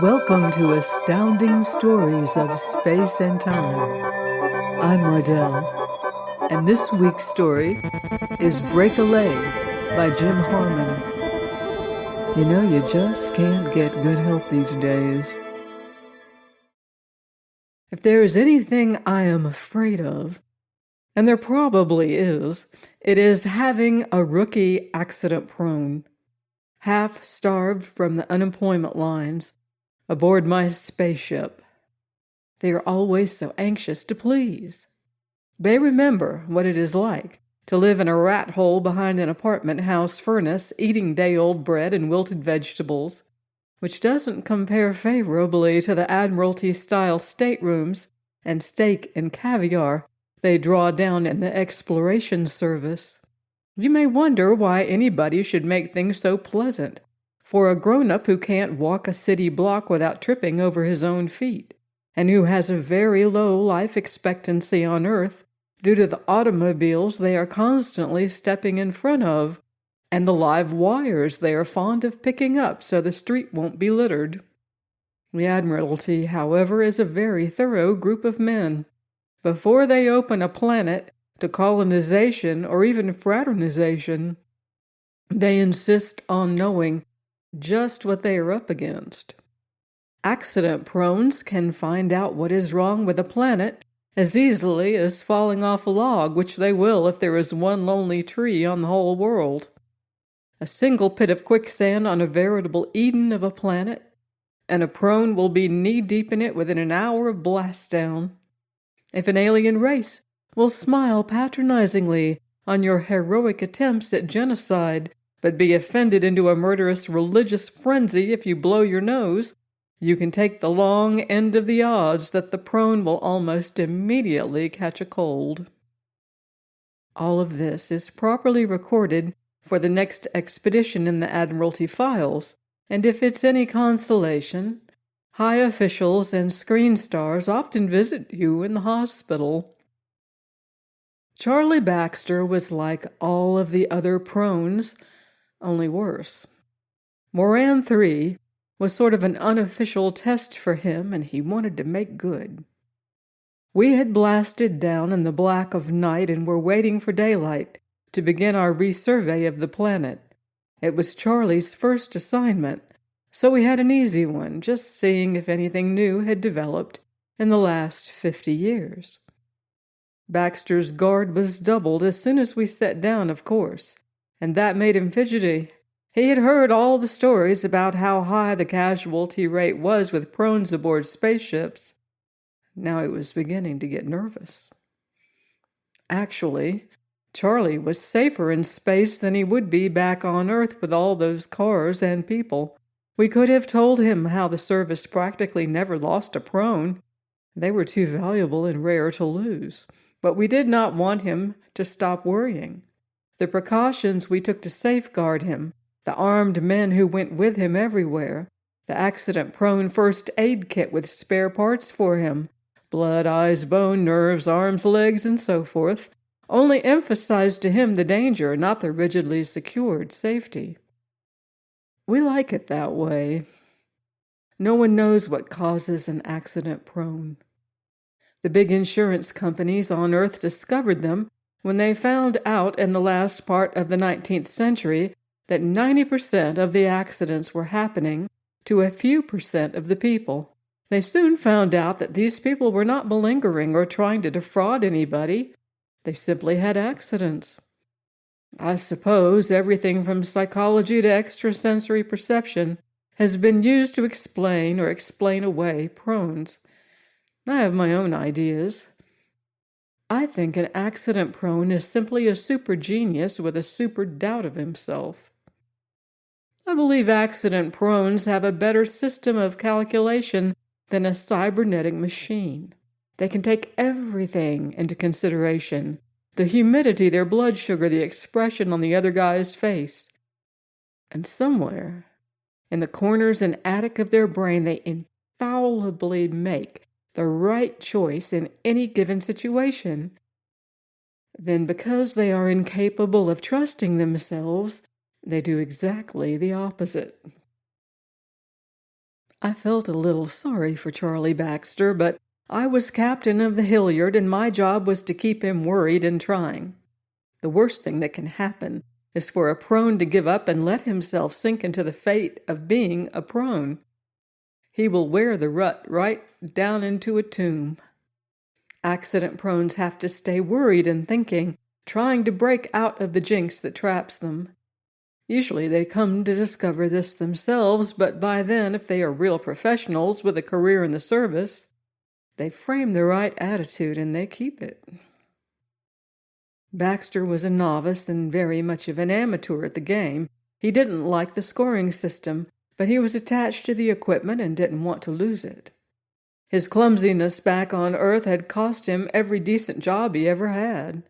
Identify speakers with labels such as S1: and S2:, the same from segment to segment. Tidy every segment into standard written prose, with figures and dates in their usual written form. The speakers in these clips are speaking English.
S1: Welcome to Astounding Stories of Space and Time. I'm Mardell, and this week's story is Break a Leg by Jim Harmon. You know, you just can't get good help these days. If there is anything I am afraid of, and there probably is, it is having a rookie accident-prone, half-starved from the unemployment lines, aboard my spaceship. They are always so anxious to please. They remember what it is like to live in a rat hole behind an apartment house furnace, eating day-old bread and wilted vegetables, which doesn't compare favorably to the Admiralty-style staterooms and steak and caviar they draw down in the exploration service. You may wonder why anybody should make things so pleasant for a grown-up who can't walk a city block without tripping over his own feet, and who has a very low life expectancy on Earth due to the automobiles they are constantly stepping in front of, and the live wires they are fond of picking up so the street won't be littered. The Admiralty, however, is a very thorough group of men. Before they open a planet to colonization or even fraternization, they insist on knowing just what they are up against. Accident-prones can find out what is wrong with a planet as easily as falling off a log, which they will if there is one lonely tree on the whole world. A single pit of quicksand on a veritable Eden of a planet, and a prone will be knee-deep in it within an hour of blast-down. If an alien race will smile patronizingly on your heroic attempts at genocide, but be offended into a murderous religious frenzy if you blow your nose, you can take the long end of the odds that the prone will almost immediately catch a cold. All of this is properly recorded for the next expedition in the Admiralty files, and if it's any consolation, high officials and screen stars often visit you in the hospital. Charlie Baxter was like all of the other prones, only worse. Moran 3 was sort of an unofficial test for him, and he wanted to make good. We had blasted down in the black of night and were waiting for daylight to begin our resurvey of the planet. It was Charlie's first assignment, so we had an easy one, just seeing if anything new had developed in the last 50 years. Baxter's guard was doubled as soon as we sat down, of course, and that made him fidgety. He had heard all the stories about how high the casualty rate was with prones aboard spaceships. Now he was beginning to get nervous. Actually, Charlie was safer in space than he would be back on Earth with all those cars and people. We could have told him how the service practically never lost a prone. They were too valuable and rare to lose. But we did not want him to stop worrying. The precautions we took to safeguard him, the armed men who went with him everywhere, the accident-prone first aid kit with spare parts for him, blood, eyes, bone, nerves, arms, legs, and so forth, only emphasized to him the danger, not the rigidly secured safety. We like it that way. No one knows what causes an accident-prone. The big insurance companies on Earth discovered them when they found out in the last part of the 19th century that 90% of the accidents were happening to a few percent of the people. They soon found out that these people were not malingering or trying to defraud anybody. They simply had accidents. I suppose everything from psychology to extrasensory perception has been used to explain or explain away prones. I have my own ideas. I think an accident-prone is simply a super genius with a super doubt of himself. I believe accident-prones have a better system of calculation than a cybernetic machine. They can take everything into consideration: the humidity, their blood sugar, the expression on the other guy's face. And somewhere, in the corners and attic of their brain, they infallibly make the right choice in any given situation. Then, because they are incapable of trusting themselves, they do exactly the opposite. I felt a little sorry for Charlie Baxter, but I was captain of the Hilliard and my job was to keep him worried and trying. The worst thing that can happen is for a prone to give up and let himself sink into the fate of being a prone. He will wear the rut right down into a tomb. Accident prones have to stay worried and thinking, trying to break out of the jinx that traps them. Usually they come to discover this themselves, but by then, if they are real professionals with a career in the service, they frame the right attitude and they keep it. Baxter was a novice and very much of an amateur at the game. He didn't like the scoring system, but he was attached to the equipment and didn't want to lose it. His clumsiness back on Earth had cost him every decent job he ever had.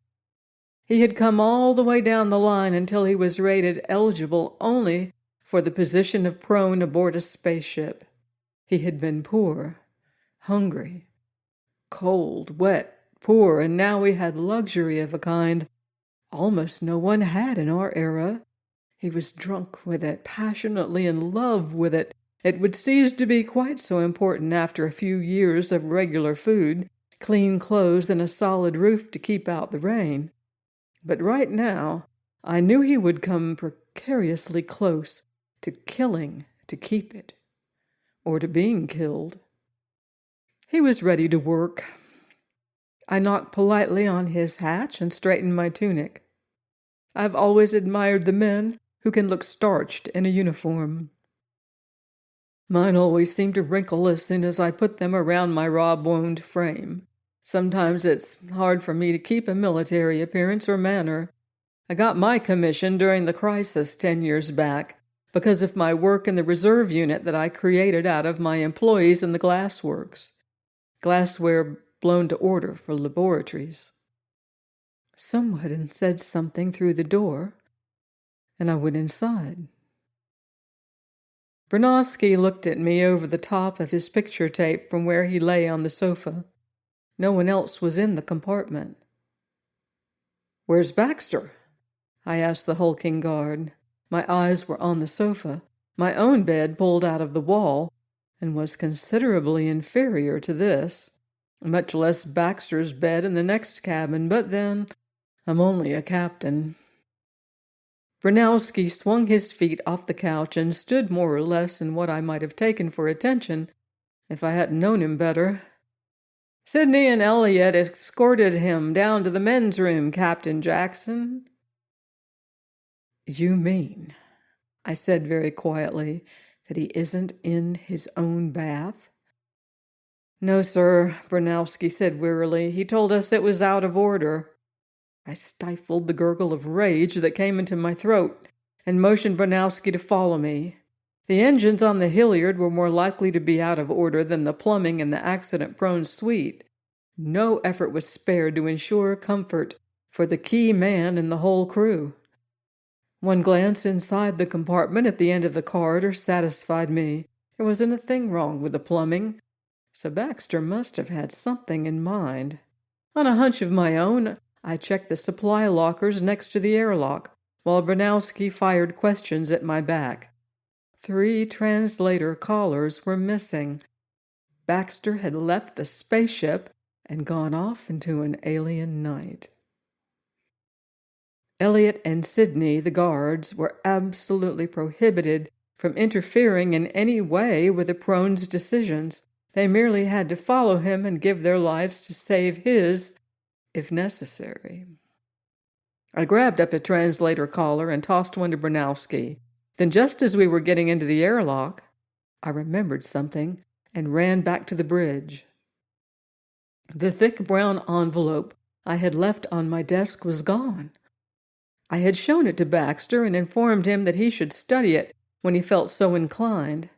S1: He had come all the way down the line until he was rated eligible only for the position of prone aboard a spaceship. He had been poor, hungry, cold, wet, poor, and now he had luxury of a kind almost no one had in our era. He was drunk with it, passionately in love with it. It would cease to be quite so important after a few years of regular food, clean clothes, and a solid roof to keep out the rain. But right now, I knew he would come precariously close to killing to keep it, or to being killed. He was ready to work. I knocked politely on his hatch and straightened my tunic. I've always admired the men who can look starched in a uniform. Mine always seem to wrinkle as soon as I put them around my raw-boned frame. Sometimes it's hard for me to keep a military appearance or manner. I got my commission during the crisis 10 years back because of my work in the reserve unit that I created out of my employees in the glassworks. Glassware blown to order for laboratories. Someone said something through the door, and I went inside. Bernowski looked at me over the top of his picture tape from where he lay on the sofa. No one else was in the compartment. "Where's Baxter?" I asked the hulking guard. My eyes were on the sofa. My own bed pulled out of the wall and was considerably inferior to this, much less Baxter's bed in the next cabin, but then, I'm only a captain. Brunowski swung his feet off the couch and stood more or less in what I might have taken for attention if I hadn't known him better. "Sidney and Elliot escorted him down to the men's room, Captain Jackson." "You mean," I said very quietly, "that he isn't in his own bath?" "No, sir," Brunowski said wearily. "He told us it was out of order." I stifled the gurgle of rage that came into my throat and motioned Brunowski to follow me. The engines on the Hilliard were more likely to be out of order than the plumbing in the accident-prone suite. No effort was spared to ensure comfort for the key man and the whole crew. One glance inside the compartment at the end of the corridor satisfied me. There wasn't a thing wrong with the plumbing, so Baxter must have had something in mind. On a hunch of my own, I checked the supply lockers next to the airlock, while Bronowski fired questions at my back. 3 translator collars were missing. Baxter had left the spaceship and gone off into an alien night. Elliot and Sidney, the guards, were absolutely prohibited from interfering in any way with the prone's decisions. They merely had to follow him and give their lives to save his, if necessary. I grabbed up a translator collar and tossed one to Bronowski. Then, just as we were getting into the airlock, I remembered something and ran back to the bridge. The thick brown envelope I had left on my desk was gone. I had shown it to Baxter and informed him that he should study it when he felt so inclined.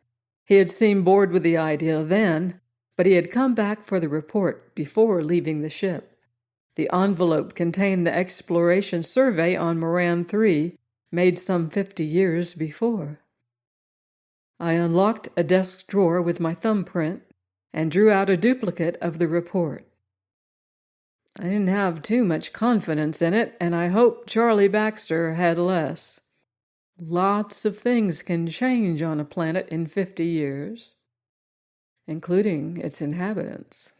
S1: He had seemed bored with the idea then, but he had come back for the report before leaving the ship. The envelope contained the exploration survey on Moran 3, made some 50 years before. I unlocked a desk drawer with my thumbprint and drew out a duplicate of the report. I didn't have too much confidence in it, and I hoped Charlie Baxter had less. Lots of things can change on a planet in 50 years. including its inhabitants.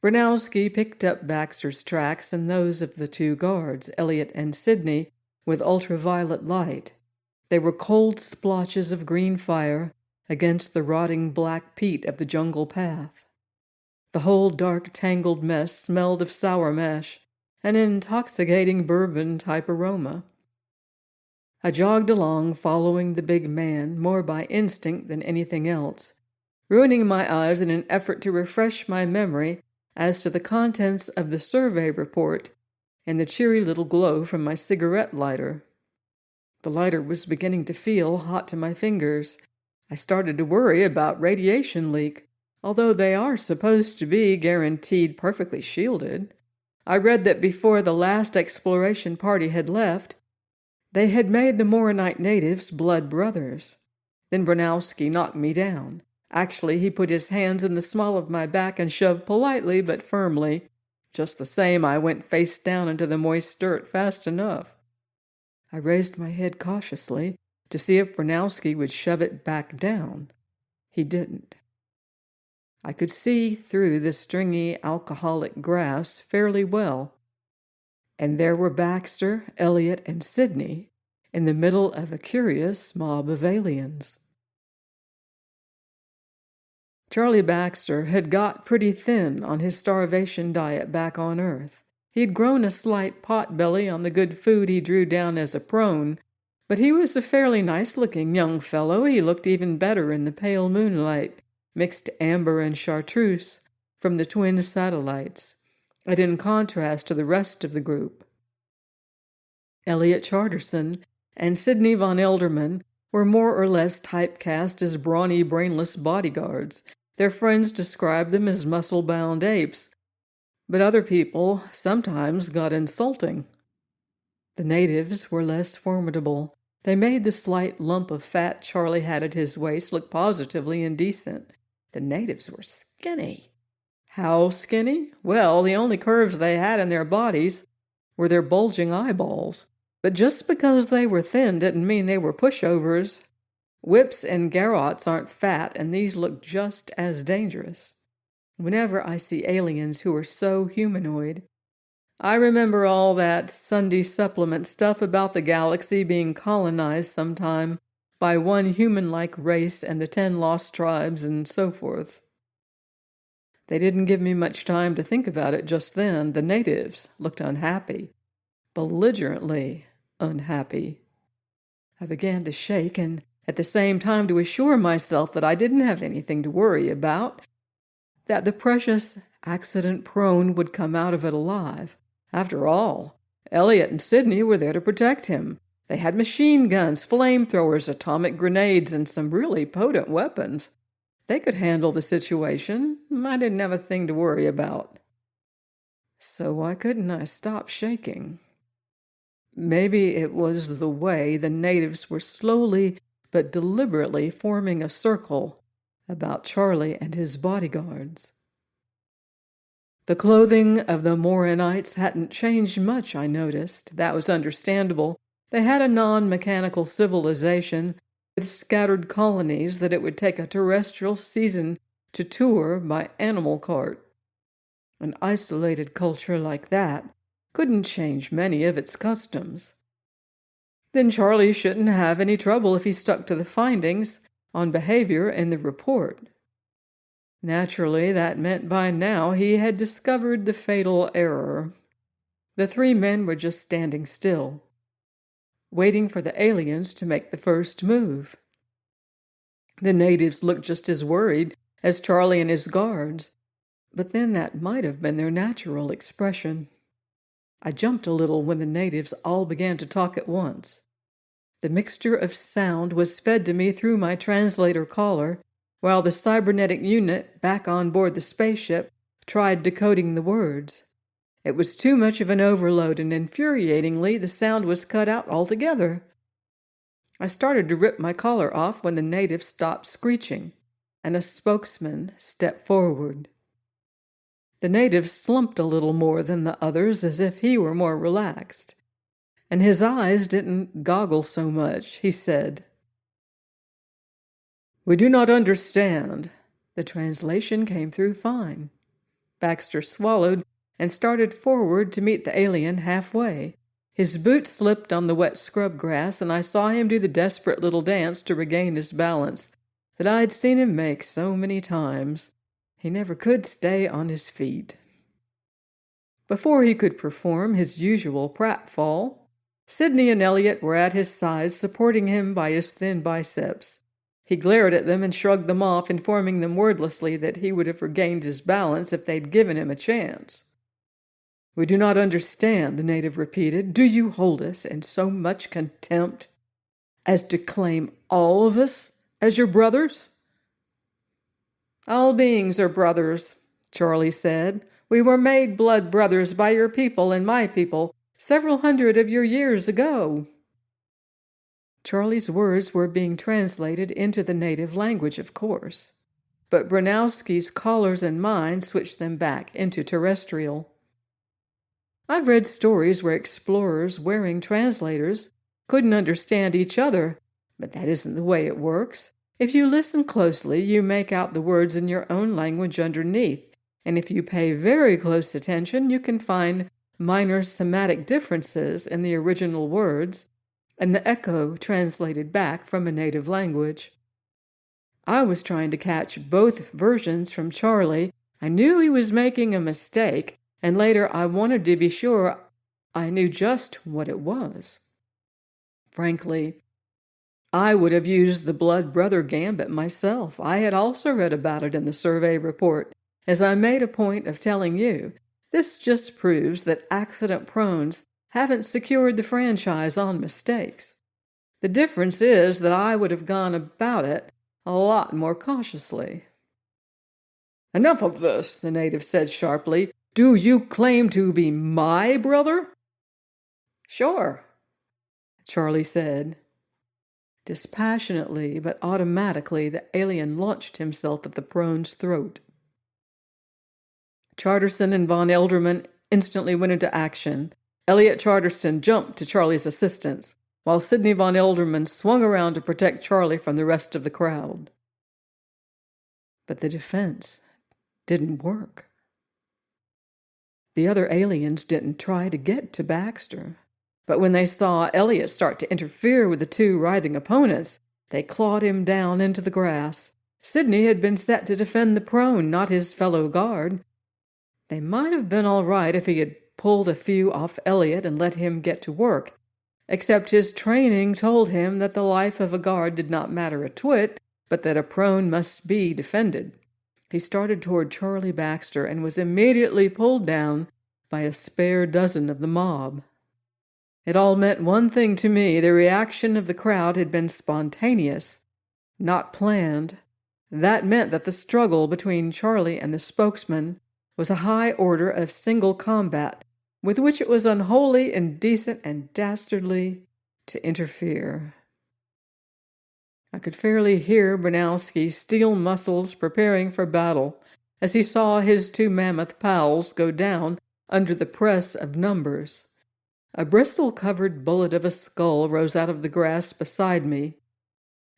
S1: Bronowski picked up Baxter's tracks and those of the two guards, Elliot and Sidney, with ultraviolet light. They were cold splotches of green fire against the rotting black peat of the jungle path. The whole dark, tangled mess smelled of sour mash, an intoxicating bourbon-type aroma. I jogged along, following the big man, more by instinct than anything else, ruining my eyes in an effort to refresh my memory as to the contents of the survey report and the cheery little glow from my cigarette lighter. The lighter was beginning to feel hot to my fingers. I started to worry about radiation leak, although they are supposed to be guaranteed perfectly shielded. I read that before the last exploration party had left, they had made the Moronite natives blood brothers. Then Bronowski knocked me down. Actually, he put his hands in the small of my back and shoved politely but firmly. Just the same, I went face down into the moist dirt fast enough. I raised my head cautiously to see if Bronowski would shove it back down. He didn't. I could see through the stringy, alcoholic grass fairly well, and there were Baxter, Elliot, and Sidney in the middle of a curious mob of aliens. Charlie Baxter had got pretty thin on his starvation diet back on Earth. He'd grown a slight pot-belly on the good food he drew down as a prone, but he was a fairly nice-looking young fellow. He looked even better in the pale moonlight, mixed amber and chartreuse, from the twin satellites, and in contrast to the rest of the group. Elliot Charterson and Sidney von Elderman were more or less typecast as brawny, brainless bodyguards. Their friends described them as muscle-bound apes, but other people sometimes got insulting. The natives were less formidable. They made the slight lump of fat Charlie had at his waist look positively indecent. The natives were skinny. How skinny? Well, the only curves they had in their bodies were their bulging eyeballs. But just because they were thin didn't mean they were pushovers. Whips and garrots aren't fat, and these look just as dangerous. Whenever I see aliens who are so humanoid, I remember all that Sunday supplement stuff about the galaxy being colonized sometime by one human-like race and the 10 lost tribes and so forth. They didn't give me much time to think about it just then. The natives looked unhappy, belligerently unhappy. I began to shake and at the same time to assure myself that I didn't have anything to worry about, that the precious accident-prone would come out of it alive. After all, Elliot and Sidney were there to protect him. They had machine guns, flamethrowers, atomic grenades, and some really potent weapons. They could handle the situation. I didn't have a thing to worry about. So why couldn't I stop shaking? Maybe it was the way the natives were slowly but deliberately forming a circle about Charlie and his bodyguards. The clothing of the Moronites hadn't changed much, I noticed. That was understandable. They had a non-mechanical civilization with scattered colonies that it would take a terrestrial season to tour by animal cart. An isolated culture like that couldn't change many of its customs. Then Charlie shouldn't have any trouble if he stuck to the findings on behavior in the report. Naturally, that meant by now he had discovered the fatal error. The three men were just standing still, waiting for the aliens to make the first move. The natives looked just as worried as Charlie and his guards, but then that might have been their natural expression. I jumped a little when the natives all began to talk at once. The mixture of sound was fed to me through my translator caller, while the cybernetic unit back on board the spaceship tried decoding the words. It was too much of an overload, and infuriatingly, the sound was cut out altogether. I started to rip my collar off when the natives stopped screeching, and a spokesman stepped forward. The native slumped a little more than the others, as if he were more relaxed, and his eyes didn't goggle so much. He said, "We do not understand." The translation came through fine. Baxter swallowed and started forward to meet the alien halfway. His boot slipped on the wet scrub grass, and I saw him do the desperate little dance to regain his balance that I'd seen him make so many times. He never could stay on his feet. Before he could perform his usual pratfall, Sidney and Elliot were at his side, supporting him by his thin biceps. He glared at them and shrugged them off, informing them wordlessly that he would have regained his balance if they'd given him a chance. "We do not understand," the native repeated. "Do you hold us in so much contempt as to claim all of us as your brothers?" "All beings are brothers," Charlie said. "We were made blood brothers by your people and my people several hundred of your years ago." Charlie's words were being translated into the native language, of course, but Bronowski's callers and mine switched them back into terrestrial. "I've read stories where explorers wearing translators couldn't understand each other, but that isn't the way it works. If you listen closely, you make out the words in your own language underneath, and if you pay very close attention, you can find minor semantic differences in the original words and the echo translated back from a native language." I was trying to catch both versions from Charlie. I knew he was making a mistake, and later I wanted to be sure I knew just what it was. Frankly, I would have used the blood brother gambit myself. I had also read about it in the survey report, as I made a point of telling you. This just proves that accident prones haven't secured the franchise on mistakes. The difference is that I would have gone about it a lot more cautiously. "Enough of this," the native said sharply. "Do you claim to be my brother?" "Sure," Charlie said. Dispassionately but automatically, the alien launched himself at the prone's throat. Charterson and von Elderman instantly went into action. Elliot Charterson jumped to Charlie's assistance, while Sidney von Elderman swung around to protect Charlie from the rest of the crowd. But the defense didn't work. The other aliens didn't try to get to Baxter, but when they saw Elliot start to interfere with the two writhing opponents, they clawed him down into the grass. Sidney had been set to defend the prone, not his fellow guard. They might have been all right if he had pulled a few off Elliot and let him get to work, except his training told him that the life of a guard did not matter a twit, but that a prone must be defended. He started toward Charlie Baxter and was immediately pulled down by a spare dozen of the mob. It all meant one thing to me. The reaction of the crowd had been spontaneous, not planned. That meant that the struggle between Charlie and the spokesman was a high order of single combat, with which it was unholy, indecent, and dastardly to interfere. I could fairly hear Bronowski's steel muscles preparing for battle as he saw his two mammoth pals go down under the press of numbers. A bristle-covered bullet of a skull rose out of the grass beside me,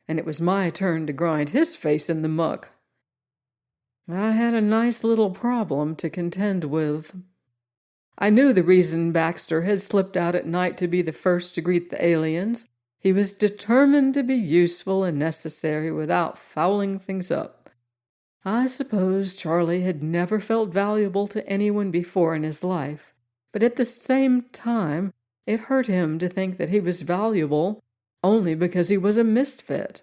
S1: and it was my turn to grind his face in the muck. I had a nice little problem to contend with. I knew the reason Baxter had slipped out at night to be the first to greet the aliens. He was determined to be useful and necessary without fouling things up. I suppose Charlie had never felt valuable to anyone before in his life, but at the same time, it hurt him to think that he was valuable only because he was a misfit.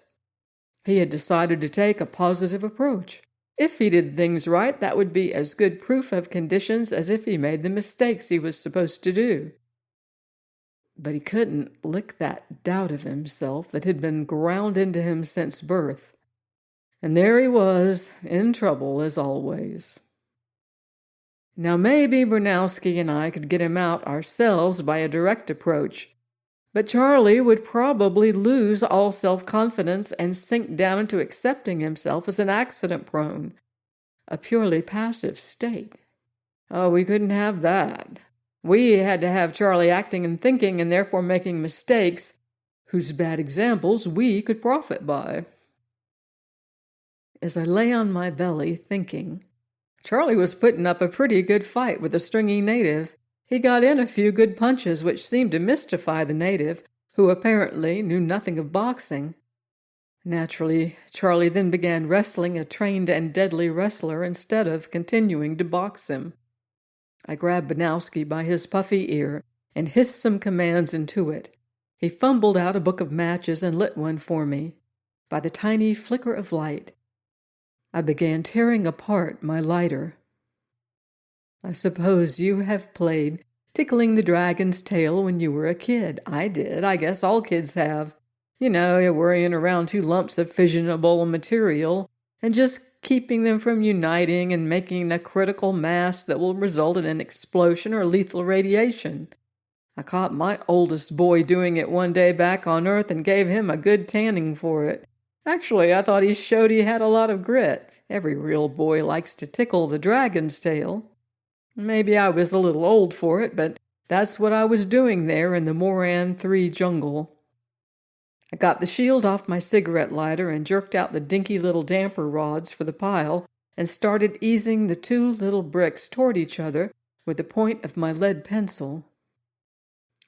S1: He had decided to take a positive approach. If he did things right, that would be as good proof of conditions as if he made the mistakes he was supposed to do. But he couldn't lick that doubt of himself that had been ground into him since birth. And there he was, in trouble as always. Now maybe Bronowski and I could get him out ourselves by a direct approach, but Charlie would probably lose all self-confidence and sink down into accepting himself as an accident-prone, a purely passive state. Oh, we couldn't have that. We had to have Charlie acting and thinking and therefore making mistakes whose bad examples we could profit by. As I lay on my belly thinking, Charlie was putting up a pretty good fight with a stringy native. He got in a few good punches which seemed to mystify the native, who apparently knew nothing of boxing. Naturally, Charlie then began wrestling a trained and deadly wrestler instead of continuing to box him. I grabbed Banowski by his puffy ear and hissed some commands into it. He fumbled out a book of matches and lit one for me. By the tiny flicker of light, I began tearing apart my lighter. I suppose you have played tickling the dragon's tail when you were a kid. I did. I guess all kids have. You're worrying around two lumps of fissionable material and just keeping them from uniting and making a critical mass that will result in an explosion or lethal radiation. I caught my oldest boy doing it one day back on Earth and gave him a good tanning for it. Actually, I thought he showed he had a lot of grit. Every real boy likes to tickle the dragon's tail. Maybe I was a little old for it, but that's what I was doing there in the Moran 3 jungle. I got the shield off my cigarette lighter and jerked out the dinky little damper rods for the pile and started easing the two little bricks toward each other with the point of my lead pencil.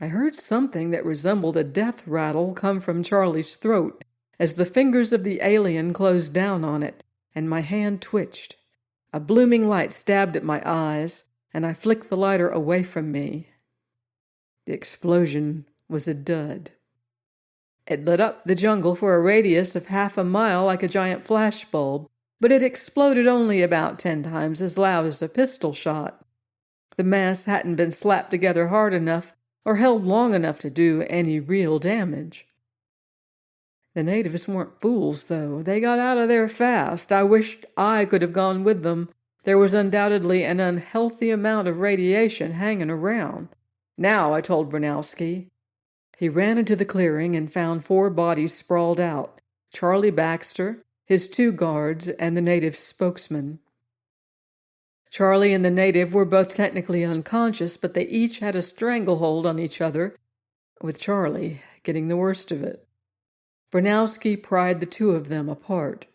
S1: I heard something that resembled a death rattle come from Charlie's throat as the fingers of the alien closed down on it, and my hand twitched. A blooming light stabbed at my eyes, and I flicked the lighter away from me. The explosion was a dud. It lit up the jungle for a radius of 1/2 mile like a giant flashbulb, but it exploded only about 10 times as loud as a pistol shot. The mass hadn't been slapped together hard enough or held long enough to do any real damage. The natives weren't fools, though. They got out of there fast. I wished I could have gone with them. There was undoubtedly an unhealthy amount of radiation hanging around. Now, I told Brunowski. He ran into the clearing and found 4 bodies sprawled out. Charlie Baxter, his 2 guards, and the native spokesman. Charlie and the native were both technically unconscious, but they each had a stranglehold on each other, with Charlie getting the worst of it. Brunowski pried the 2 of them apart.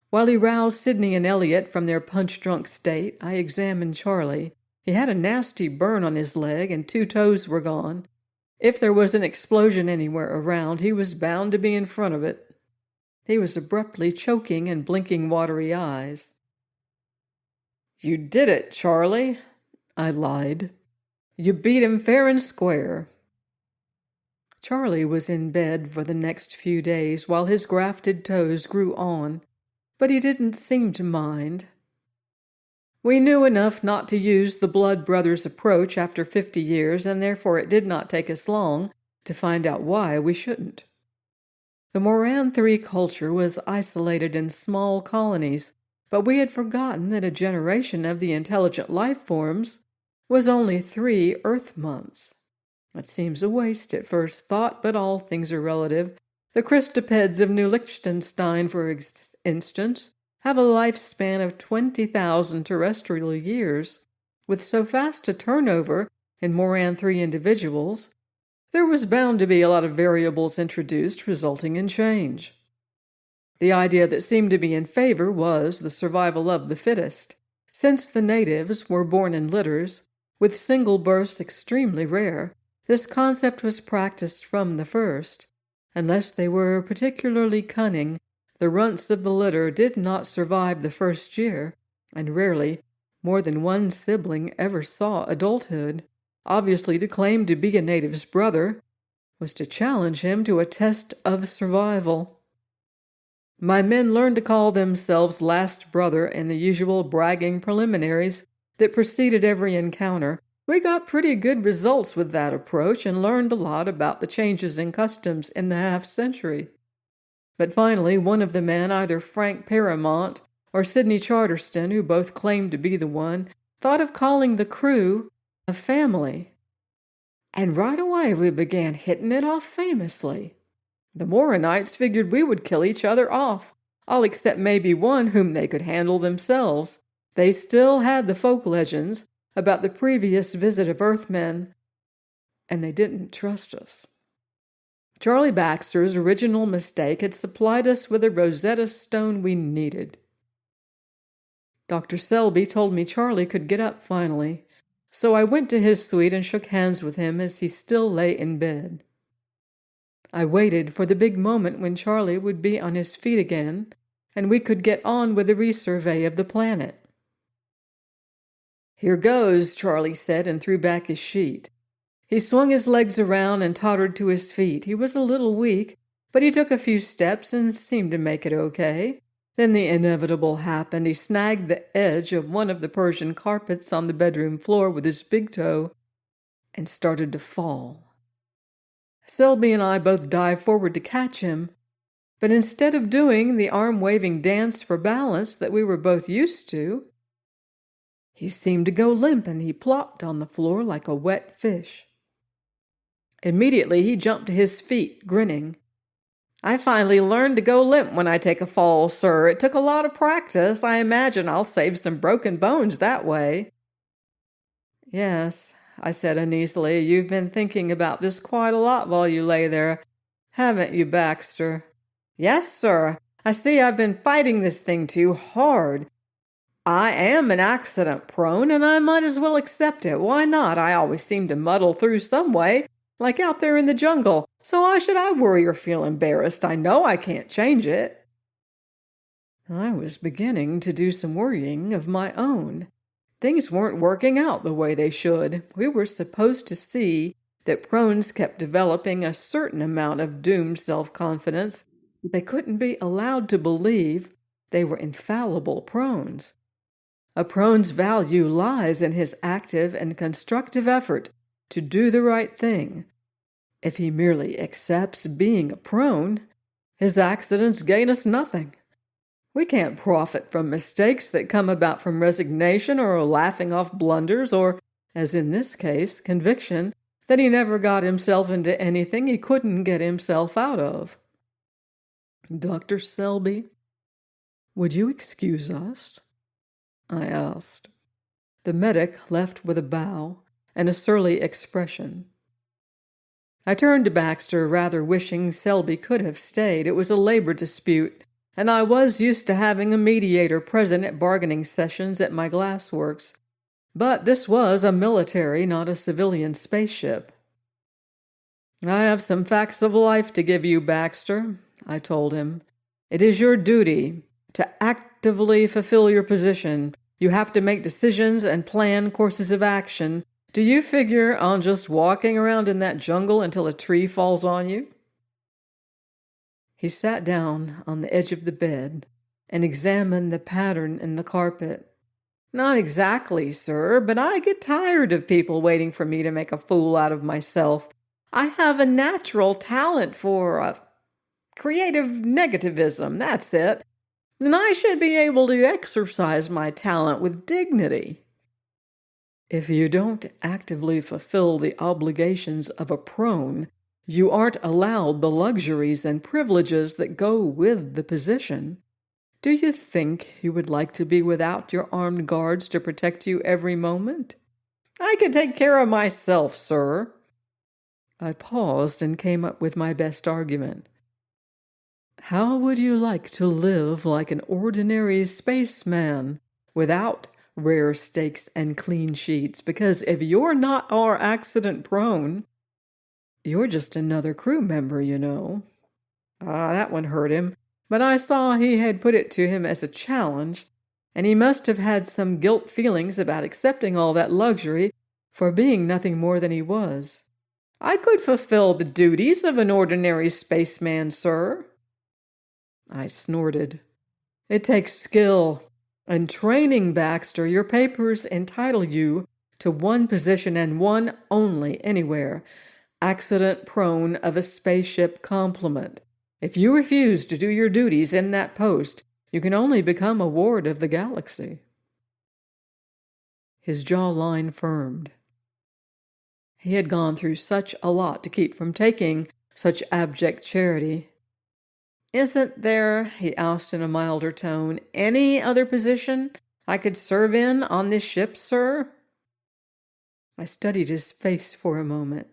S1: While he roused Sidney and Elliot from their punch-drunk state, I examined Charlie. He had a nasty burn on his leg, and 2 toes were gone. If there was an explosion anywhere around, he was bound to be in front of it. He was abruptly choking and blinking watery eyes. "You did it, Charlie," I lied. "You beat him fair and square." Charlie was in bed for the next few days while his grafted toes grew on, but he didn't seem to mind. We knew enough not to use the blood brothers approach after 50 years, and therefore it did not take us long to find out why we shouldn't. The Moran 3 culture was isolated in small colonies, but we had forgotten that a generation of the intelligent life forms was only 3 Earth months. It seems a waste at first thought, but all things are relative. The Christopeds of New Liechtenstein, for instance, have a lifespan of 20,000 terrestrial years. With so fast a turnover in Moran 3 individuals, there was bound to be a lot of variables introduced, resulting in change. The idea that seemed to be in favor was the survival of the fittest. Since the natives were born in litters, with single births extremely rare, this concept was practiced from the first. Unless they were particularly cunning, the runts of the litter did not survive the first year, and rarely more than one sibling ever saw adulthood. Obviously, to claim to be a native's brother was to challenge him to a test of survival. My men learned to call themselves last brother in the usual bragging preliminaries that preceded every encounter. We got pretty good results with that approach and learned a lot about the changes in customs in the half-century. But finally, one of the men, either Frank Paramount or Sidney Charterston, who both claimed to be the one, thought of calling the crew a family. And right away we began hitting it off famously. The Moronites figured we would kill each other off, all except maybe one whom they could handle themselves. They still had the folk legends about the previous visit of Earthmen, and they didn't trust us. Charlie Baxter's original mistake had supplied us with the Rosetta Stone we needed. Dr. Selby told me Charlie could get up finally, so I went to his suite and shook hands with him as he still lay in bed. I waited for the big moment when Charlie would be on his feet again, and we could get on with the resurvey of the planet. "Here goes," Charlie said, and threw back his sheet. He swung his legs around and tottered to his feet. He was a little weak, but he took a few steps and seemed to make it okay. Then the inevitable happened. He snagged the edge of one of the Persian carpets on the bedroom floor with his big toe and started to fall. Selby and I both dived forward to catch him, but instead of doing the arm-waving dance for balance that we were both used to, he seemed to go limp and he plopped on the floor like a wet fish. Immediately he jumped to his feet, grinning. "I finally learned to go limp when I take a fall, sir. It took a lot of practice. I imagine I'll save some broken bones that way." "Yes," I said uneasily, "you've been thinking about this quite a lot while you lay there, haven't you, Baxter?" "Yes, sir. I see I've been fighting this thing too hard. I am an accident prone, and I might as well accept it. Why not? I always seem to muddle through some way, like out there in the jungle. So why should I worry or feel embarrassed? I know I can't change it." I was beginning to do some worrying of my own. Things weren't working out the way they should. We were supposed to see that prones kept developing a certain amount of doomed self-confidence, but they couldn't be allowed to believe they were infallible prones. A prone's value lies in his active and constructive effort to do the right thing. If he merely accepts being a prone, his accidents gain us nothing. We can't profit from mistakes that come about from resignation or laughing off blunders or, as in this case, conviction that he never got himself into anything he couldn't get himself out of. "Dr. Selby, would you excuse us?" I asked. The medic left with a bow and a surly expression. I turned to Baxter, rather wishing Selby could have stayed. It was a labor dispute, and I was used to having a mediator present at bargaining sessions at my glassworks. But this was a military, not a civilian spaceship. "I have some facts of life to give you, Baxter," I told him. "It is your duty to actively fulfill your position. You have to make decisions and plan courses of action. Do you figure on just walking around in that jungle until a tree falls on you?" He sat down on the edge of the bed and examined the pattern in the carpet. "Not exactly, sir, but I get tired of people waiting for me to make a fool out of myself. I have a natural talent for creative negativism, that's it. And I should be able to exercise my talent with dignity." If you don't actively fulfill the obligations of a prone, you aren't allowed the luxuries and privileges that go with the position. Do you think you would like to be without your armed guards to protect you every moment? "I can take care of myself, sir." I paused and came up with my best argument. How would you like to live like an ordinary spaceman without rare steaks and clean sheets? Because if you're not our accident prone, you're just another crew member, you know. That one hurt him, but I saw he had put it to him as a challenge, and he must have had some guilt feelings about accepting all that luxury for being nothing more than he was. "I could fulfill the duties of an ordinary spaceman, sir." I snorted. "It takes skill and training, Baxter. Your papers entitle you to one position and one only anywhere. Accident prone of a spaceship complement. If you refuse to do your duties in that post, you can only become a ward of the galaxy." His jawline firmed. He had gone through such a lot to keep from taking such abject charity. "Isn't there," he asked in a milder tone, "any other position I could serve in on this ship, sir?" I studied his face for a moment.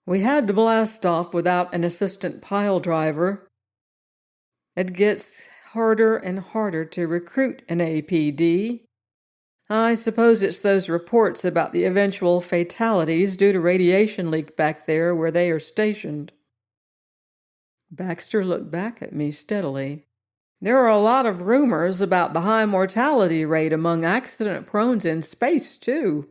S1: We had to blast off without an assistant pile driver. It gets harder and harder to recruit an APD. I suppose it's those reports about the eventual fatalities due to radiation leak back there where they are stationed. Baxter looked back at me steadily. There are a lot of rumors about the high mortality rate among accident prones in space, too.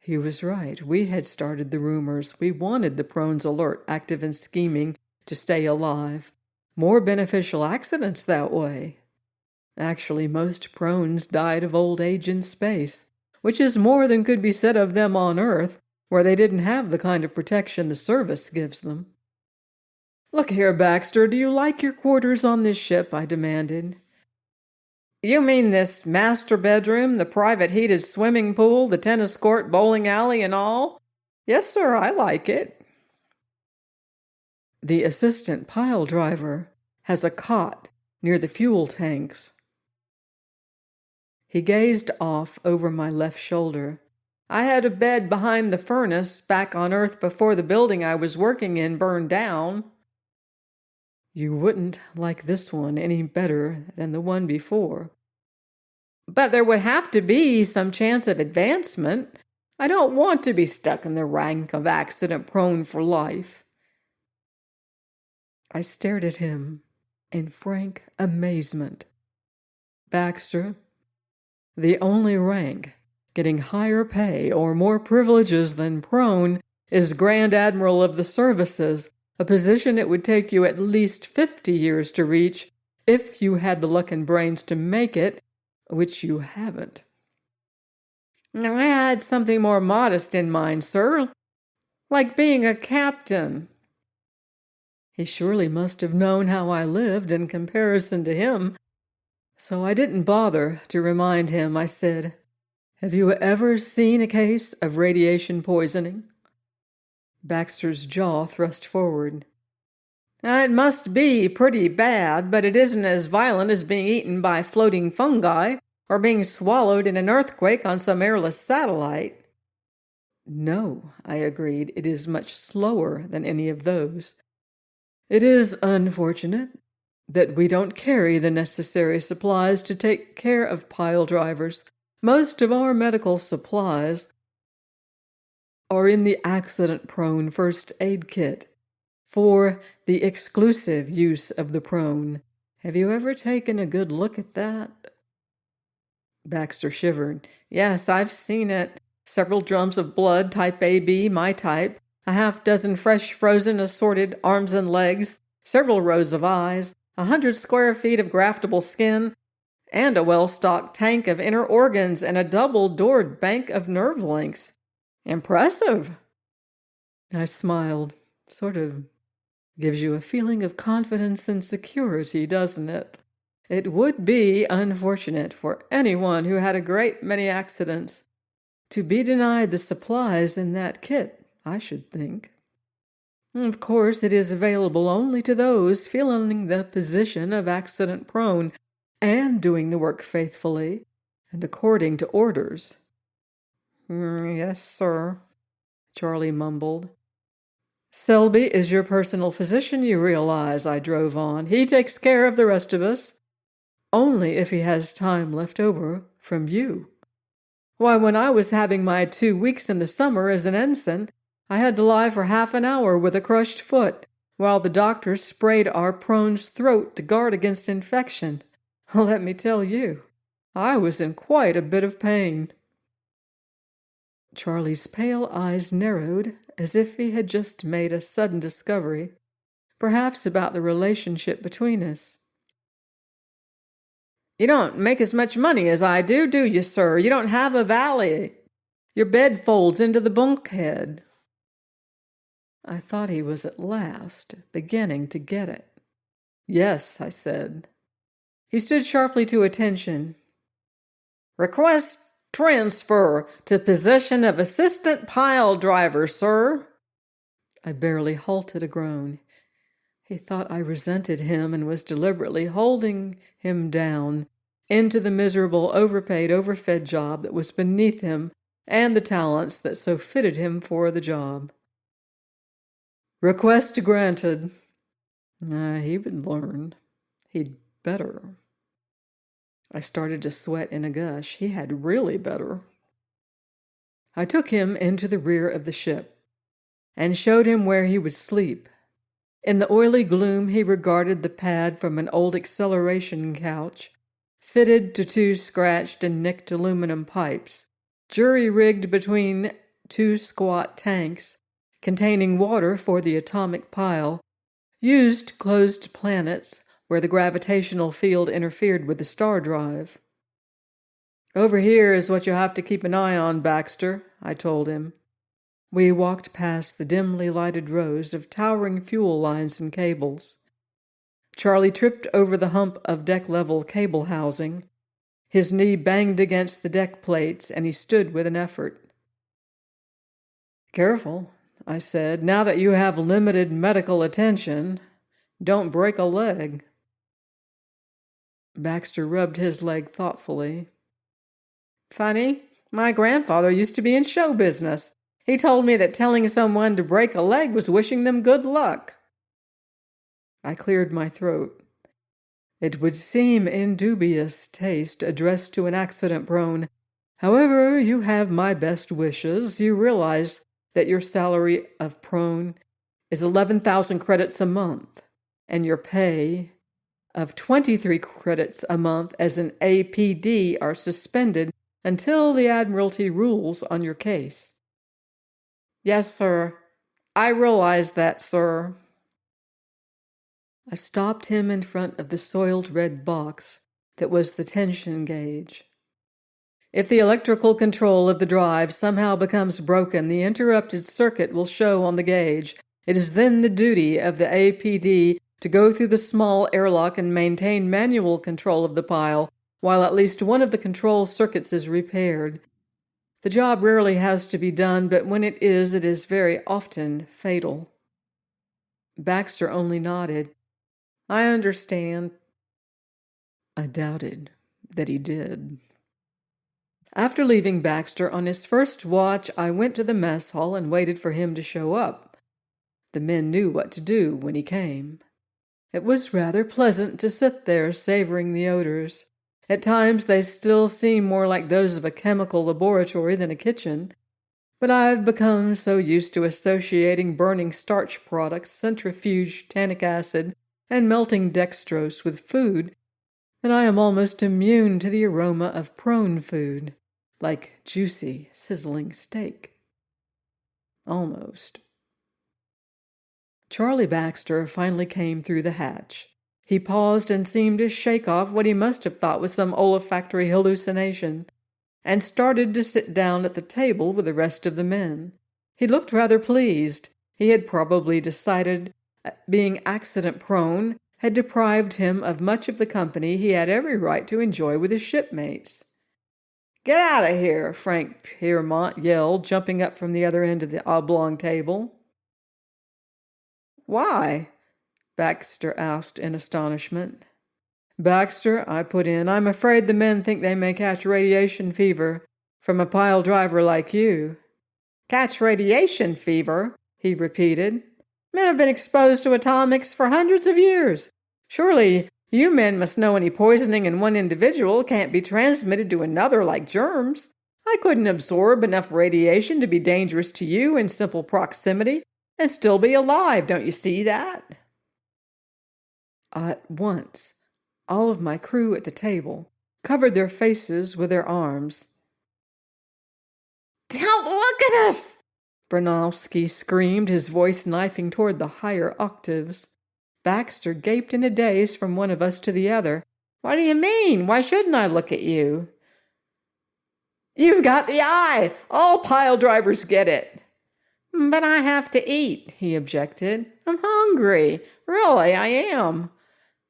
S1: He was right. We had started the rumors. We wanted the prones alert, active and scheming to stay alive. More beneficial accidents that way. Actually, most prones died of old age in space, which is more than could be said of them on Earth, where they didn't have the kind of protection the service gives them. Look here, Baxter, do you like your quarters on this ship? I demanded. You mean this master bedroom, the private heated swimming pool, the tennis court, bowling alley, and all? Yes, sir, I like it. The assistant pile driver has a cot near the fuel tanks. He gazed off over my left shoulder. I had a bed behind the furnace back on Earth before the building I was working in burned down. You wouldn't like this one any better than the one before. But there would have to be some chance of advancement. I don't want to be stuck in the rank of accident prone for life. I stared at him in frank amazement. Baxter, the only rank getting higher pay or more privileges than prone is Grand Admiral of the Services, a position it would take you at least 50 years to reach if you had the luck and brains to make it, which you haven't. Now, I had something more modest in mind, sir, like being a captain. He surely must have known how I lived in comparison to him, so I didn't bother to remind him. I said, "Have you ever seen a case of radiation poisoning?" Baxter's jaw thrust forward. It must be pretty bad, but it isn't as violent as being eaten by floating fungi or being swallowed in an earthquake on some airless satellite. No, I agreed, it is much slower than any of those. It is unfortunate that we don't carry the necessary supplies to take care of pile drivers. Most of our medical supplies are in the accident-prone first aid kit for the exclusive use of the prone. Have you ever taken a good look at that? Baxter shivered. Yes, I've seen it. Several drums of blood, type AB, my type, a half-dozen fresh frozen assorted arms and legs, several rows of eyes, 100 square feet of graftable skin, and a well-stocked tank of inner organs and a double-doored bank of nerve links. Impressive. I smiled. Sort of gives you a feeling of confidence and security, doesn't it? It would be unfortunate for anyone who had a great many accidents to be denied the supplies in that kit, I should think. Of course, it is available only to those filling the position of accident prone and doing the work faithfully and according to orders. Yes, sir, Charlie mumbled. Selby is your personal physician, you realize, I drove on. He takes care of the rest of us. Only if he has time left over from you. Why, when I was having my 2 weeks in the summer as an ensign, I had to lie for half an hour with a crushed foot, while the doctor sprayed our prone's throat to guard against infection. Let me tell you, I was in quite a bit of pain. Charlie's pale eyes narrowed as if he had just made a sudden discovery, perhaps about the relationship between us. You don't make as much money as I do you, sir? You don't have a valet. Your bed folds into the bulkhead. I thought he was at last beginning to get it. Yes, I said. He stood sharply to attention. Request transfer to position of assistant pile driver, sir. I barely halted a groan. He thought I resented him and was deliberately holding him down into the miserable, overpaid, overfed job that was beneath him and the talents that so fitted him for the job. Request granted. He would learn. He'd better. I started to sweat in a gush. He had really better. I took him into the rear of the ship and showed him where he would sleep. In the oily gloom, he regarded the pad from an old acceleration couch, fitted to two scratched and nicked aluminum pipes, jury-rigged between two squat tanks containing water for the atomic pile, used closed planets where the gravitational field interfered with the star drive. Over here is what you'll have to keep an eye on, Baxter, I told him. We walked past the dimly lighted rows of towering fuel lines and cables. Charlie tripped over the hump of deck-level cable housing. His knee banged against the deck plates, and he stood with an effort. Careful, I said. Now that you have limited medical attention, don't break a leg. Baxter rubbed his leg thoughtfully. Funny, my grandfather used to be in show business. He told me that telling someone to break a leg was wishing them good luck. I cleared my throat. It would seem in dubious taste addressed to an accident-prone. However, you have my best wishes. You realize that your salary of prone is 11,000 credits a month, and your pay of 23 credits a month as an APD are suspended until the Admiralty rules on your case. Yes, sir. I realize that, sir. I stopped him in front of the soiled red box that was the tension gauge. If the electrical control of the drive somehow becomes broken, the interrupted circuit will show on the gauge. It is then the duty of the APD to go through the small airlock and maintain manual control of the pile while at least one of the control circuits is repaired. The job rarely has to be done, but when it is very often fatal. Baxter only nodded. I understand. I doubted that he did. After leaving Baxter on his first watch, I went to the mess hall and waited for him to show up. The men knew what to do when he came. It was rather pleasant to sit there savoring the odors. At times they still seem more like those of a chemical laboratory than a kitchen, but I've become so used to associating burning starch products, centrifuge tannic acid, and melting dextrose with food that I am almost immune to the aroma of prone food, like juicy, sizzling steak. Almost. Charlie Baxter finally came through the hatch. He paused and seemed to shake off what he must have thought was some olfactory hallucination, and started to sit down at the table with the rest of the men. He looked rather pleased. He had probably decided being accident-prone had deprived him of much of the company he had every right to enjoy with his shipmates. "Get out of here!" Frank Piermont yelled, jumping up from the other end of the oblong table. "Why?" Baxter asked in astonishment. "Baxter," I put in, "I'm afraid the men think they may catch radiation fever from a pile driver like you." "Catch radiation fever?" he repeated. "Men have been exposed to atomics for hundreds of years. Surely you men must know any poisoning in one individual can't be transmitted to another like germs. I couldn't absorb enough radiation to be dangerous to you in simple proximity and still be alive, don't you see that?" At once, all of my crew at the table covered their faces with their arms. "Don't look at us!" Bronowski screamed, his voice knifing toward the higher octaves. Baxter gaped in a daze from one of us to the other. "What do you mean? Why shouldn't I look at you?" "You've got the eye! All pile drivers get it." "But I have to eat," he objected. "I'm hungry. Really, I am."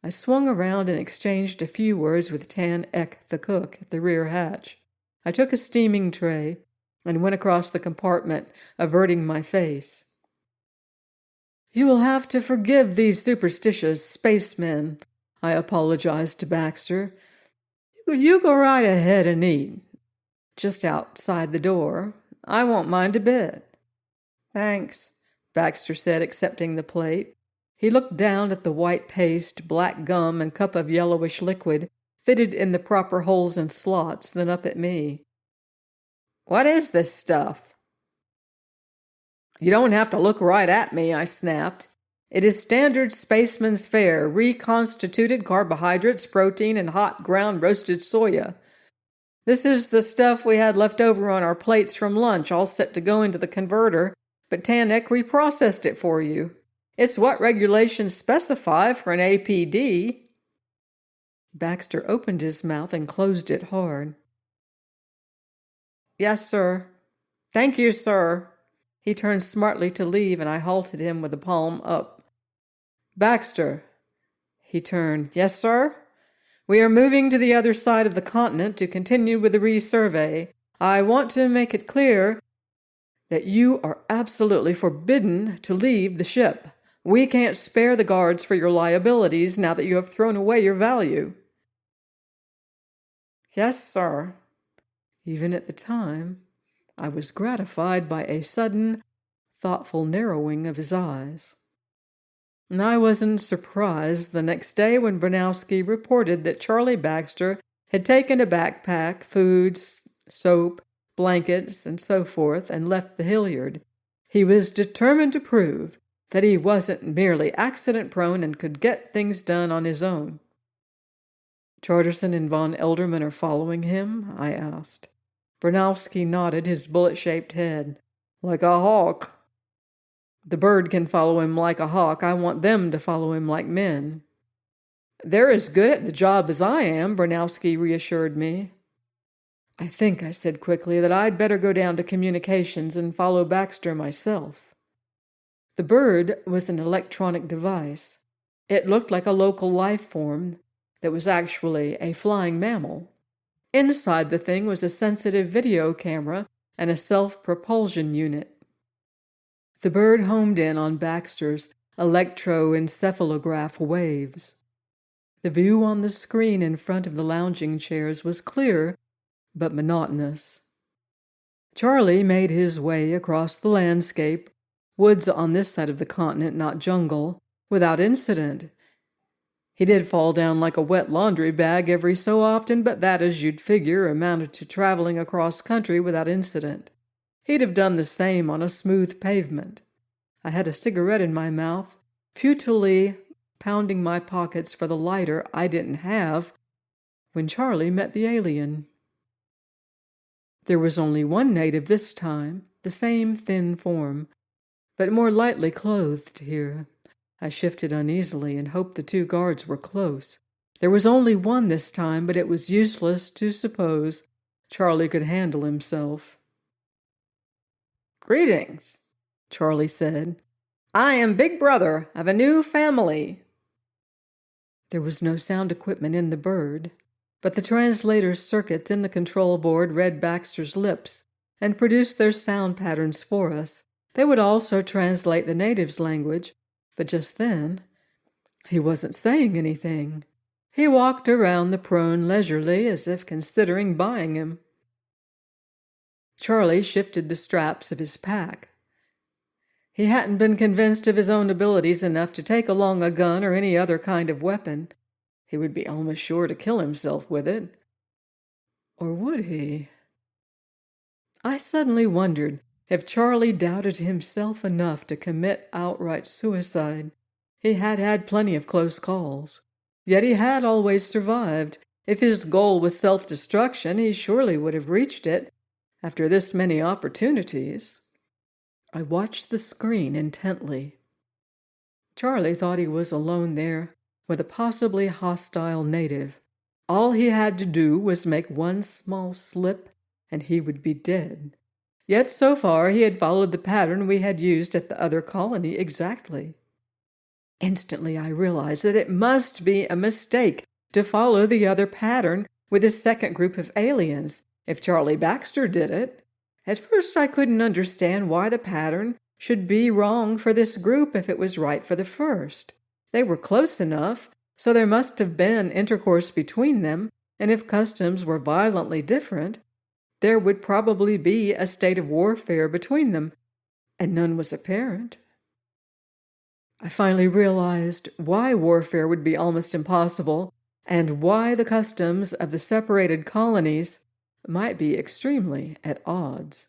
S1: I swung around and exchanged a few words with Tan Ek, the cook, at the rear hatch. I took a steaming tray and went across the compartment, averting my face. "You will have to forgive these superstitious spacemen," I apologized to Baxter. "You go right ahead and eat. Just outside the door. I won't mind a bit." "Thanks." Baxter said, accepting the plate. He looked down at the white paste, black gum, and cup of yellowish liquid fitted in the proper holes and slots, then up at me. "What is this stuff?" "You don't have to look right at me," I snapped. "It is standard spaceman's fare, reconstituted carbohydrates, protein, and hot ground roasted soya. This is the stuff we had left over on our plates from lunch, all set to go into the converter, but Tanek reprocessed it for you. It's what regulations specify for an APD." Baxter opened his mouth and closed it hard. "Yes, sir." "Thank you, sir." He turned smartly to leave, and I halted him with the palm up. "Baxter." He turned. "Yes, sir?" "We are moving to the other side of the continent to continue with the resurvey. I want to make it clear that you are absolutely forbidden to leave the ship. We can't spare the guards for your liabilities now that you have thrown away your value." "Yes, sir." Even at the time, I was gratified by a sudden, thoughtful narrowing of his eyes. And I wasn't surprised the next day when Bronowski reported that Charlie Baxter had taken a backpack, foods, soap, blankets, and so forth, and left the Hilliard. He was determined to prove that he wasn't merely accident-prone and could get things done on his own. "Charterson and von Elderman are following him?" I asked. Bronowski nodded his bullet-shaped head. "Like a hawk." "The bird can follow him like a hawk. I want them to follow him like men." "They're as good at the job as I am," Bronowski reassured me. "I think," I said quickly, "that I'd better go down to communications and follow Baxter myself." The bird was an electronic device. It looked like a local life form that was actually a flying mammal. Inside the thing was a sensitive video camera and a self-propulsion unit. The bird homed in on Baxter's electroencephalograph waves. The view on the screen in front of the lounging chairs was clear, but monotonous. Charlie made his way across the landscape, woods on this side of the continent, not jungle, without incident. He did fall down like a wet laundry bag every so often, but that, as you'd figure, amounted to traveling across country without incident. He'd have done the same on a smooth pavement. I had a cigarette in my mouth, futilely pounding my pockets for the lighter I didn't have, when Charlie met the alien. There was only one native this time, the same thin form, but more lightly clothed here. I shifted uneasily and hoped the two guards were close. There was only one this time, but it was useless to suppose Charlie could handle himself. "Greetings," Charlie said. "I am Big Brother of a new family." There was no sound equipment in the bird, but the translator's circuits in the control board read Baxter's lips and produced their sound patterns for us. They would also translate the native's language, but just then, he wasn't saying anything. He walked around the prone leisurely, as if considering buying him. Charlie shifted the straps of his pack. He hadn't been convinced of his own abilities enough to take along a gun or any other kind of weapon. He would be almost sure to kill himself with it. Or would he? I suddenly wondered if Charlie doubted himself enough to commit outright suicide. He had had plenty of close calls, yet he had always survived. If his goal was self-destruction, he surely would have reached it after this many opportunities. I watched the screen intently. Charlie thought he was alone there with a possibly hostile native. All he had to do was make one small slip, and he would be dead. Yet so far he had followed the pattern we had used at the other colony exactly. Instantly I realized that it must be a mistake to follow the other pattern with this second group of aliens, if Charlie Baxter did it. At first I couldn't understand why the pattern should be wrong for this group if it was right for the first. They were close enough, so there must have been intercourse between them, and if customs were violently different, there would probably be a state of warfare between them, and none was apparent. I finally realized why warfare would be almost impossible and why the customs of the separated colonies might be extremely at odds.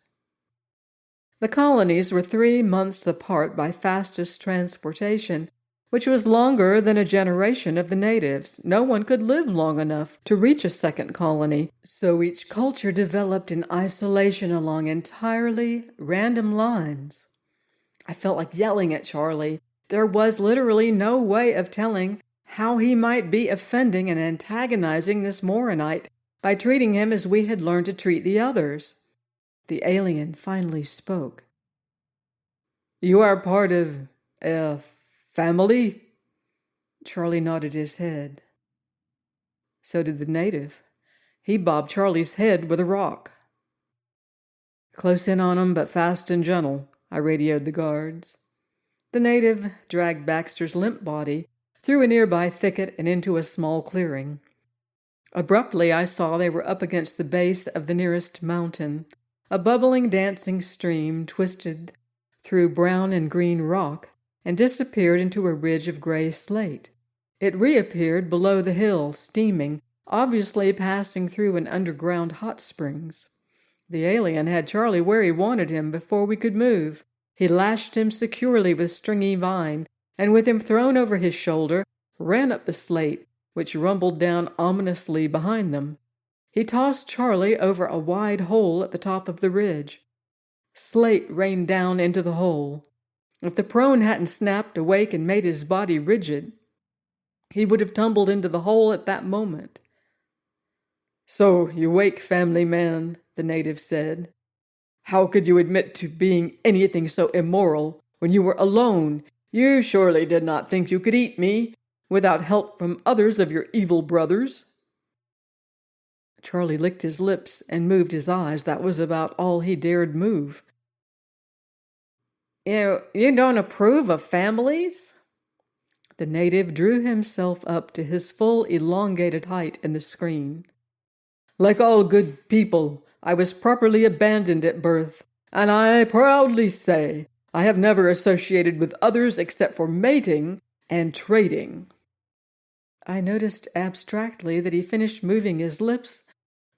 S1: The colonies were 3 months apart by fastest transportation, which was longer than a generation of the natives. No one could live long enough to reach a second colony, so each culture developed in isolation along entirely random lines. I felt like yelling at Charlie. There was literally no way of telling how he might be offending and antagonizing this Moronite by treating him as we had learned to treat the others. The alien finally spoke. "You are part of, family?" Charlie nodded his head. So did the native. He bobbed Charlie's head with a rock. "Close in on 'em, but fast and gentle," I radioed the guards. The native dragged Baxter's limp body through a nearby thicket and into a small clearing. Abruptly, I saw they were up against the base of the nearest mountain. A bubbling, dancing stream twisted through brown and green rock and disappeared into a ridge of gray slate. It reappeared below the hill, steaming, obviously passing through an underground hot springs. The alien had Charlie where he wanted him before we could move. He lashed him securely with stringy vine, and with him thrown over his shoulder, ran up the slate, which rumbled down ominously behind them. He tossed Charlie over a wide hole at the top of the ridge. Slate rained down into the hole. If the prone hadn't snapped awake and made his body rigid, he would have tumbled into the hole at that moment. "So you wake, family man," the native said. "How could you admit to being anything so immoral when you were alone? You surely did not think you could eat me without help from others of your evil brothers." Charlie licked his lips and moved his eyes. That was about all he dared move. You don't approve of families?" The native drew himself up to his full elongated height in the screen. "Like all good people, I was properly abandoned at birth, and I proudly say I have never associated with others except for mating and trading." I noticed abstractly that he finished moving his lips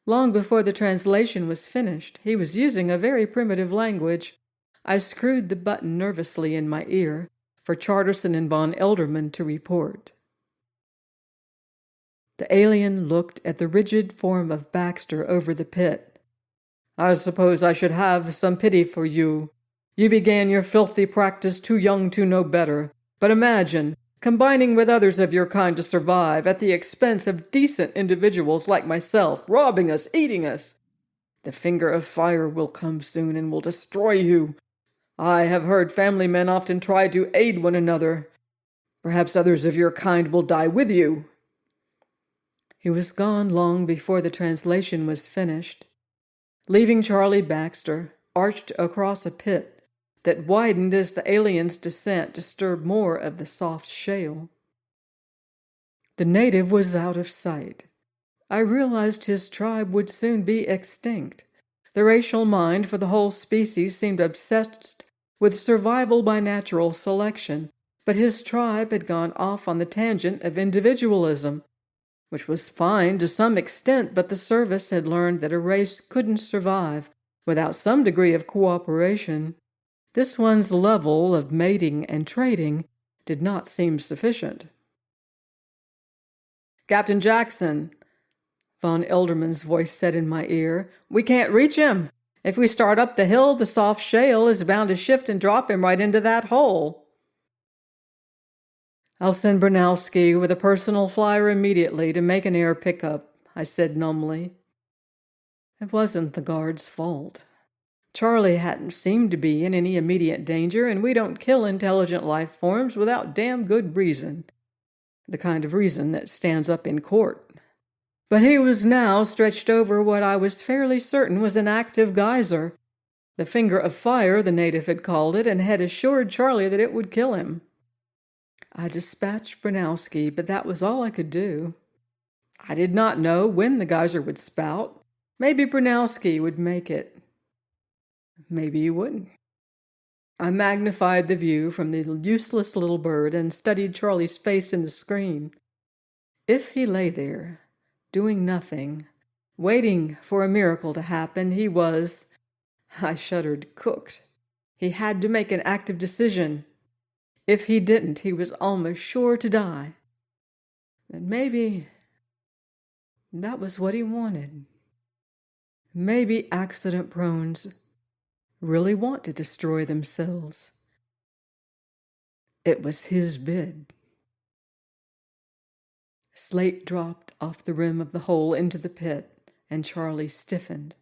S1: long before the translation was finished. He was using a very primitive language. I screwed the button nervously in my ear for Charterson and von Elderman to report. The alien looked at the rigid form of Baxter over the pit. "I suppose I should have some pity for you. You began your filthy practice too young to know better. But imagine combining with others of your kind to survive at the expense of decent individuals like myself, robbing us, eating us. The finger of fire will come soon and will destroy you. I have heard family men often try to aid one another. Perhaps others of your kind will die with you." He was gone long before the translation was finished, leaving Charlie Baxter arched across a pit that widened as the alien's descent disturbed more of the soft shale. The native was out of sight. I realized his tribe would soon be extinct. The racial mind for the whole species seemed obsessed with survival by natural selection, but his tribe had gone off on the tangent of individualism, which was fine to some extent, but the service had learned that a race couldn't survive without some degree of cooperation. This one's level of mating and trading did not seem sufficient. "Captain Jackson," von Elderman's voice said in my ear, "we can't reach him. If we start up the hill, the soft shale is bound to shift and drop him right into that hole." "I'll send Bronowski with a personal flyer immediately to make an air pickup," I said numbly. It wasn't the guard's fault. Charlie hadn't seemed to be in any immediate danger, and we don't kill intelligent life forms without damn good reason. The kind of reason that stands up in court. But he was now stretched over what I was fairly certain was an active geyser. The finger of fire, the native had called it, and had assured Charlie that it would kill him. I dispatched Bronowski, but that was all I could do. I did not know when the geyser would spout. Maybe Bronowski would make it. Maybe he wouldn't. I magnified the view from the useless little bird and studied Charlie's face in the screen. If he lay there, doing nothing, waiting for a miracle to happen, he was, I shuddered, cooked. He had to make an active decision. If he didn't, he was almost sure to die. And maybe that was what he wanted. Maybe accident-prones really want to destroy themselves. It was his bid. Slate dropped off the rim of the hole into the pit, and Charlie stiffened.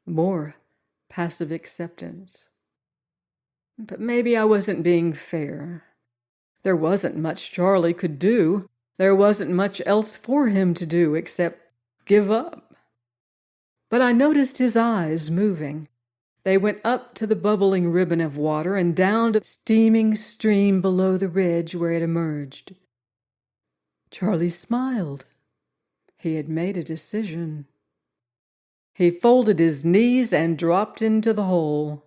S1: More passive acceptance. But maybe I wasn't being fair. There wasn't much Charlie could do. There wasn't much else for him to do except give up. But I noticed his eyes moving. They went up to the bubbling ribbon of water and down to the steaming stream below the ridge where it emerged. Charlie smiled. He had made a decision. He folded his knees and dropped into the hole.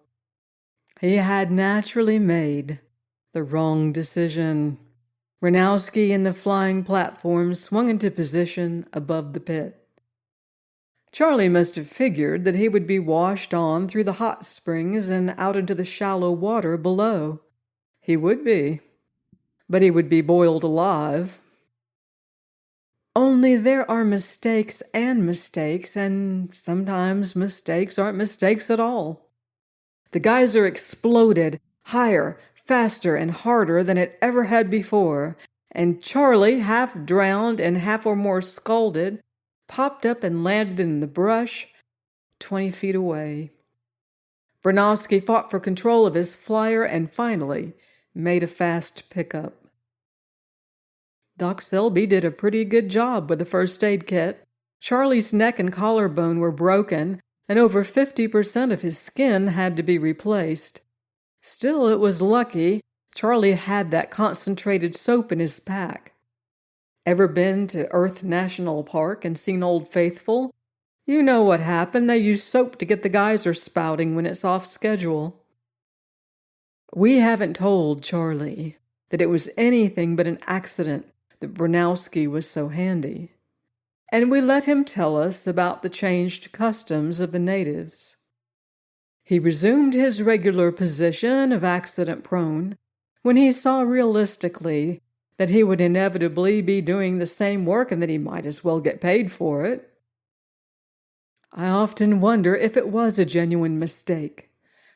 S1: He had naturally made the wrong decision. Ranowski and the flying platform swung into position above the pit. Charlie must have figured that he would be washed on through the hot springs and out into the shallow water below. He would be. But he would be boiled alive. Only there are mistakes, and sometimes mistakes aren't mistakes at all. The geyser exploded higher, faster, and harder than it ever had before, and Charlie, half drowned and half or more scalded, popped up and landed in the brush 20 feet away. Bernowski fought for control of his flyer and finally made a fast pickup. Doc Selby did a pretty good job with the first aid kit. Charlie's neck and collarbone were broken, and over 50% of his skin had to be replaced. Still, it was lucky Charlie had that concentrated soap in his pack. Ever been to Earth National Park and seen Old Faithful? You know what happened. They use soap to get the geyser spouting when it's off schedule. We haven't told Charlie that it was anything but an accident that Bronowski was so handy. And we let him tell us about the changed customs of the natives. He resumed his regular position of accident-prone when he saw realistically that he would inevitably be doing the same work and that he might as well get paid for it. I often wonder if it was a genuine mistake,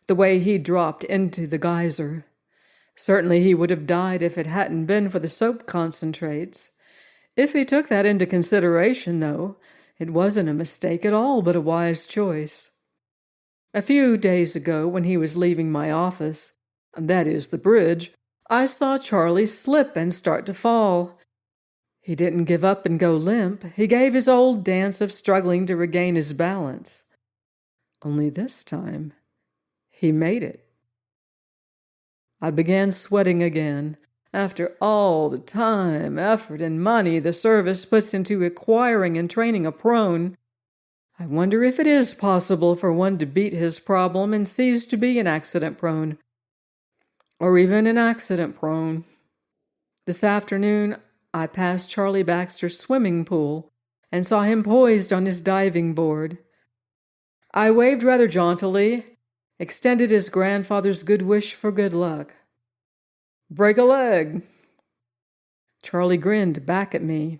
S1: the way he dropped into the geyser. Certainly he would have died if it hadn't been for the soap concentrates. If he took that into consideration, though, it wasn't a mistake at all, but a wise choice. A few days ago, when he was leaving my office, that is the bridge, I saw Charlie slip and start to fall. He didn't give up and go limp. He gave his old dance of struggling to regain his balance. Only this time, he made it. I began sweating again. After all the time, effort, and money the service puts into acquiring and training a prone, I wonder if it is possible for one to beat his problem and cease to be an accident-prone. Or even an accident-prone. This afternoon, I passed Charlie Baxter's swimming pool and saw him poised on his diving board. I waved rather jauntily, extended his grandfather's good wish for good luck. "Break a leg." Charlie grinned back at me.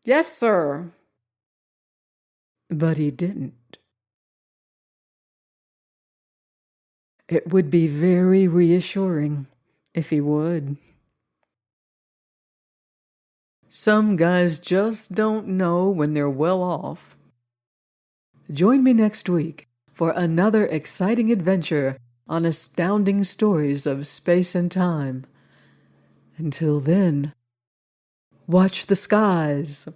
S1: "Yes, sir." But he didn't. It would be very reassuring if he would. Some guys just don't know when they're well off. Join me next week for another exciting adventure on Astounding Stories of Space and Time. Until then, watch the skies.